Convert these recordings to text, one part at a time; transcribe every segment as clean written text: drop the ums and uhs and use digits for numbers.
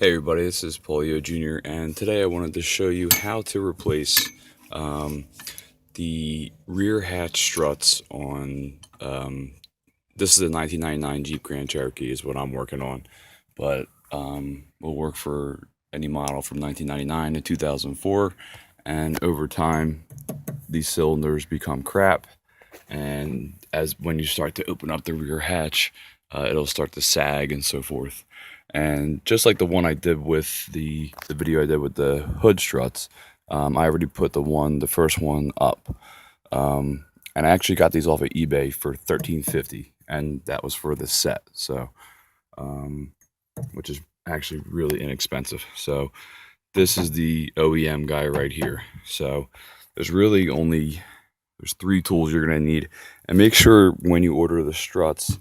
Hey everybody, this is Polio Jr. and today I wanted to show you how to replace um, the rear hatch struts on this is a 1999 Jeep Grand Cherokee is what I'm working on, but will work for any model from 1999 to 2004, and over time these cylinders become crap, and as when you start to open up the rear hatch, it'll start to sag and so forth. And just like the one I did with the video I did with the hood struts, I already put the first one up, and I actually got these off of eBay for $13.50, and that was for the set. So, which is actually really inexpensive. So this is the OEM guy right here. So there's really only there's three tools you're gonna need, and make sure when you order the struts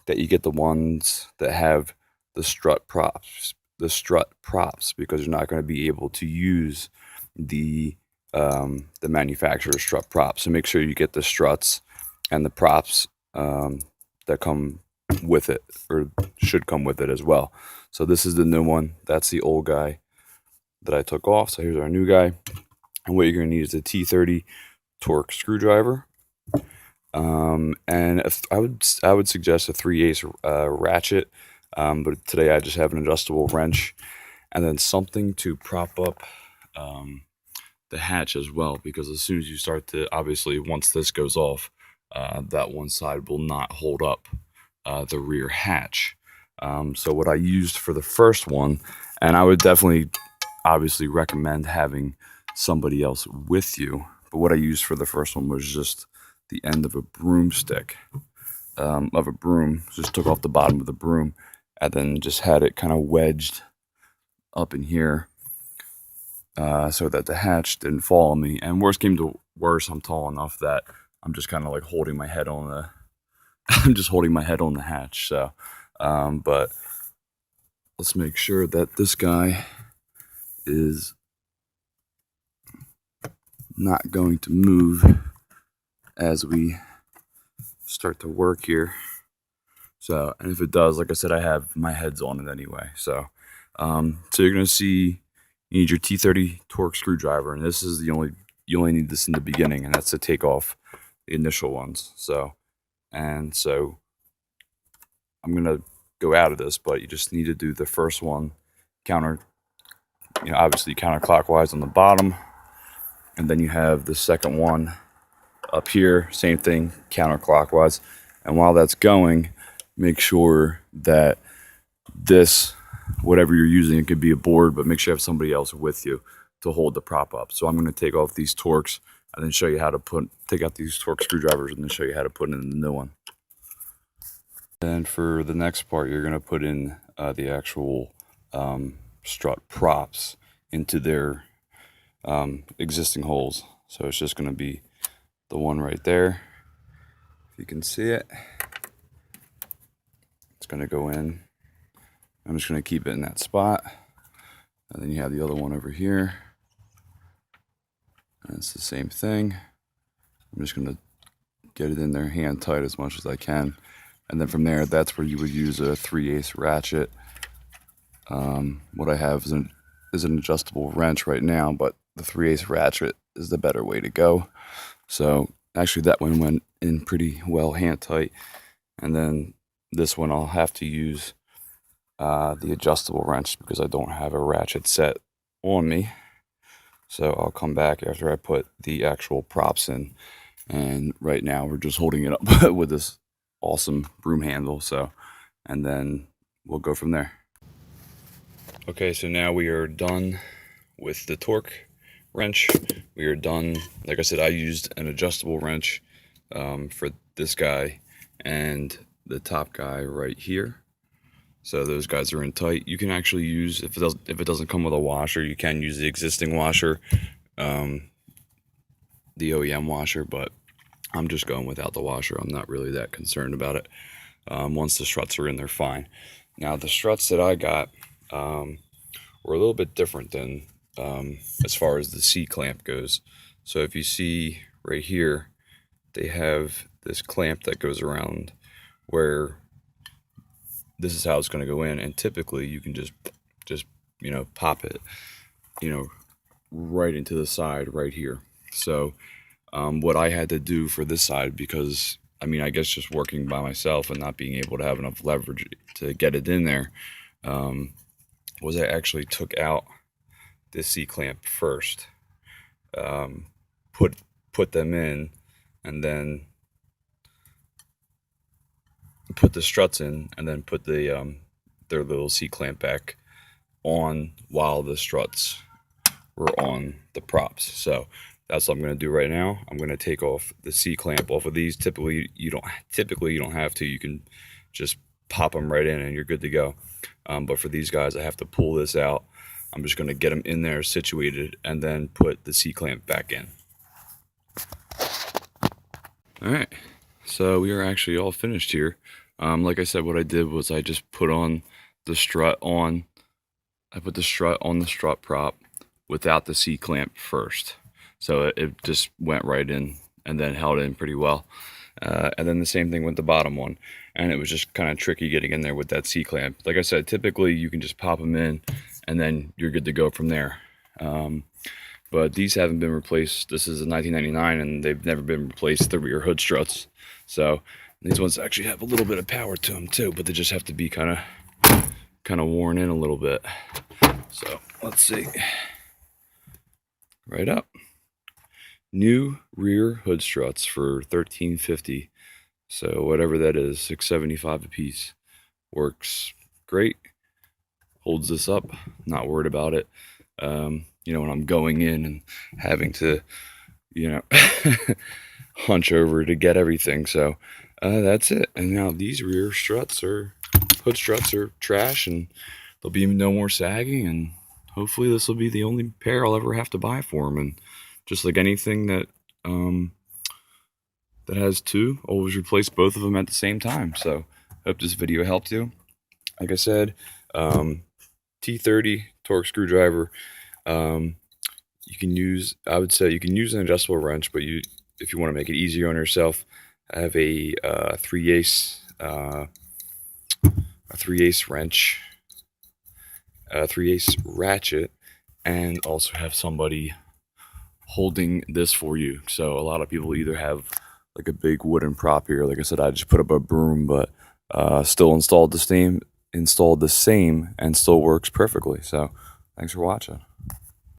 that you get the ones that have the strut props, because you're not going to be able to use the manufacturer's strut props. So make sure you get the struts and the props that come with it, or should come with it as well. So this is the new one. That's the old guy that I took off. So here's our new guy. And what you're going to need is a T30 torque screwdriver. And if, I would suggest a 3/8 ratchet, but today I just have an adjustable wrench, and then something to prop up the hatch as well, because as soon as you start to, obviously once this goes off, that one side will not hold up the rear hatch. So what I used for the first one, and I would definitely obviously recommend having somebody else with you, but what I used for the first one was just the end of a broomstick, of a broom. Just took off the bottom of the broom and then just had it kind of wedged up in here, so that the hatch didn't fall on me. And worst came to worst, I'm tall enough that I'm just kind of like holding my head on the I'm just holding my head on the hatch. So but let's make sure that this guy is not going to move as we start to work here. So, and if it does, like I said, I have my heads on it anyway. So so you're gonna see you need your T30 torque screwdriver, and this is you only need this in the beginning, and that's to take off the initial ones. So I'm gonna go out of this, but you just need to do the first one obviously counterclockwise on the bottom, and then you have the second one up here, same thing, counterclockwise. And while that's going, make sure that this, whatever you're using, it could be a board, but make sure you have somebody else with you to hold the prop up. So I'm going to take off these torques and then show you how to take out these torque screwdrivers and then show you how to put in the new one. And for the next part, you're going to put in the actual strut props into their existing holes. So it's just going to be the one right there. If you can see it, it's going to go in. I'm just going to keep it in that spot. And then you have the other one over here. And it's the same thing. I'm just going to get it in there hand tight as much as I can. And then from there, that's where you would use a 3/8 ratchet. What I have is an adjustable wrench right now, but the 3/8 ratchet is the better way to go. So actually that one went in pretty well hand tight. And then this one I'll have to use the adjustable wrench because I don't have a ratchet set on me. So I'll come back after I put the actual props in. And right now we're just holding it up with this awesome broom handle. So, and then we'll go from there. Okay, so now we are done with the torque wrench. We are done. Like I said, I used an adjustable wrench for this guy and the top guy right here. So those guys are in tight. You can actually use, if it doesn't come with a washer, you can use the existing washer, the OEM washer, but I'm just going without the washer. I'm not really that concerned about it. Once the struts are in, they're fine. Now the struts that I got were a little bit different than as far as the C-clamp goes. So if you see right here, they have this clamp that goes around where this is how it's going to go in, and typically you can just pop it, right into the side right here. So what I had to do for this side, because I guess just working by myself and not being able to have enough leverage to get it in there, was I actually took out this C-clamp first, put them in, and then put the struts in, and then put the their little C-clamp back on while the struts were on the props. So that's what I'm going to do right now. I'm going to take off the C-clamp off of these. Typically you don't have to. You can just pop them right in and you're good to go. But for these guys, I have to pull this out. I'm just going to get them in there situated and then put the C-clamp back in. All right, so we are actually all finished here. Like I said, what I did was I just put on the strut on. I put the strut on the strut prop without the C-clamp first. So it just went right in and then held in pretty well. And then the same thing with the bottom one. And it was just kind of tricky getting in there with that C-clamp. Like I said, typically you can just pop them in and then you're good to go from there. But these haven't been replaced. This is a 1999 and they've never been replaced, the rear hood struts. So these ones actually have a little bit of power to them too, but they just have to be kind of worn in a little bit. So let's see. Right up. New rear hood struts for $13.50. So whatever that is, $6.75 a piece. Works great. Holds this up. Not worried about it. When I'm going in and having to, hunch over to get everything. So that's it. And now these rear struts hood struts are trash, and there'll be no more sagging, and hopefully this will be the only pair I'll ever have to buy for them. And just like anything that that has two, always replace both of them at the same time. So hope this video helped you. Like I said, T30 torque screwdriver. You can use, I would say you can use an adjustable wrench, but if you want to make it easier on yourself, I have a 3/8 wrench, a 3/8 ratchet, and also have somebody holding this for you. So a lot of people either have like a big wooden prop here. Like I said, I just put up a broom, but still installed the same and still works perfectly. So thanks for watching.